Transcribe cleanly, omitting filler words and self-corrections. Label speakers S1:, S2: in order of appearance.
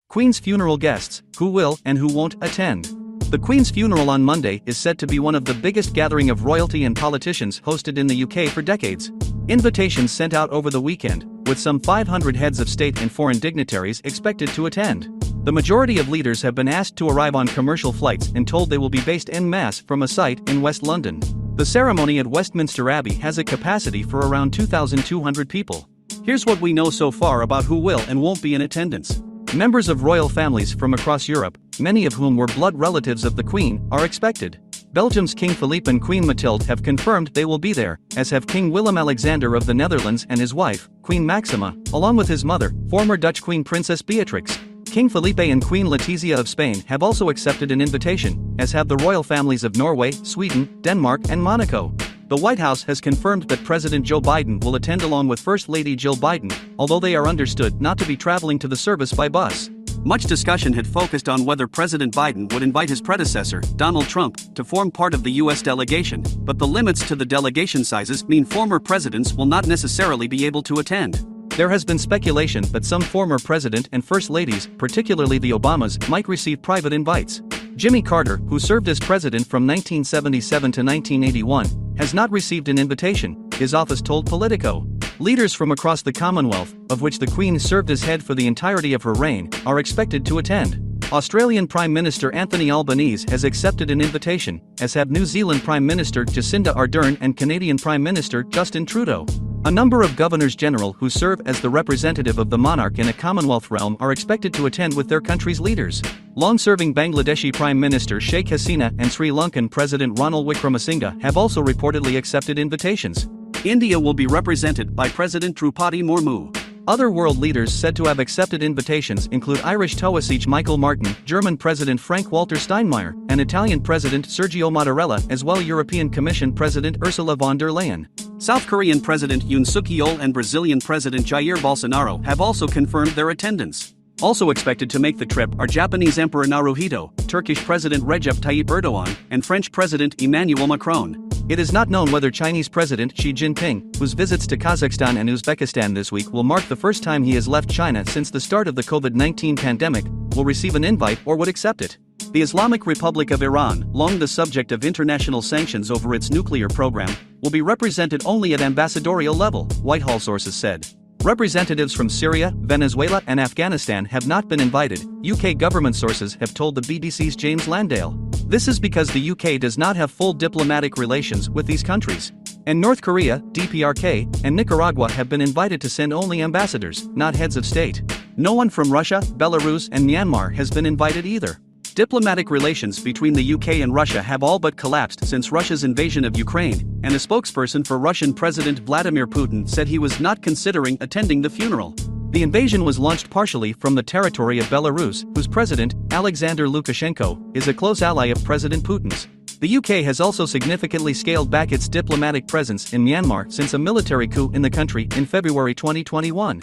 S1: Queen's funeral guests, who will and who won't attend. The Queen's funeral on Monday is said to be one of the biggest gathering of royalty and politicians hosted in the UK for decades. Invitations sent out over the weekend, with some 500 heads of state and foreign dignitaries expected to attend. The majority of leaders have been asked to arrive on commercial flights and told they will be based en masse from a site in West London. The ceremony at Westminster Abbey has a capacity for around 2,200 people. Here's what we know so far about who will and won't be in attendance. Members of royal families from across Europe, many of whom were blood relatives of the Queen, are expected. Belgium's King Philippe and Queen Mathilde have confirmed they will be there, as have King Willem-Alexander of the Netherlands and his wife, Queen Maxima, along with his mother, former Dutch Queen Princess Beatrix. King Felipe and Queen Letizia of Spain have also accepted an invitation, as have the royal families of Norway, Sweden, Denmark and Monaco. The White House has confirmed that President Joe Biden will attend along with First Lady Jill Biden, although they are understood not to be traveling to the service by bus. Much discussion had focused on whether President Biden would invite his predecessor, Donald Trump, to form part of the U.S. delegation, but the limits to the delegation sizes mean former presidents will not necessarily be able to attend. There has been speculation that some former president and first ladies, particularly the Obamas, might receive private invites. Jimmy Carter, who served as president from 1977 to 1981, has not received an invitation, his office told Politico. Leaders from across the Commonwealth, of which the Queen served as head for the entirety of her reign, are expected to attend. Australian Prime Minister Anthony Albanese has accepted an invitation, as have New Zealand Prime Minister Jacinda Ardern and Canadian Prime Minister Justin Trudeau. A number of governors-general who serve as the representative of the monarch in a Commonwealth realm are expected to attend with their country's leaders. Long-serving Bangladeshi Prime Minister Sheikh Hasina and Sri Lankan President Ranil Wickremesinghe have also reportedly accepted invitations. India will be represented by President Draupadi Murmu. Other world leaders said to have accepted invitations include Irish Taoiseach Michael Martin, German President Frank-Walter Steinmeier, and Italian President Sergio Mattarella, as well European Commission President Ursula von der Leyen. South Korean President Yoon Suk-yeol and Brazilian President Jair Bolsonaro have also confirmed their attendance. Also expected to make the trip are Japanese Emperor Naruhito, Turkish President Recep Tayyip Erdogan, and French President Emmanuel Macron. It is not known whether Chinese President Xi Jinping, whose visits to Kazakhstan and Uzbekistan this week will mark the first time he has left China since the start of the COVID-19 pandemic, will receive an invite or would accept it. The Islamic Republic of Iran, long the subject of international sanctions over its nuclear program, will be represented only at ambassadorial level, Whitehall sources said. Representatives from Syria, Venezuela and Afghanistan have not been invited, UK government sources have told the BBC's James Landale. This is because the UK does not have full diplomatic relations with these countries. And North Korea, DPRK, and Nicaragua have been invited to send only ambassadors, not heads of state. No one from Russia, Belarus and Myanmar has been invited either. Diplomatic relations between the UK and Russia have all but collapsed since Russia's invasion of Ukraine, and a spokesperson for Russian President Vladimir Putin said he was not considering attending the funeral. The invasion was launched partially from the territory of Belarus, whose president, Alexander Lukashenko, is a close ally of President Putin's. The UK has also significantly scaled back its diplomatic presence in Myanmar since a military coup in the country in February 2021.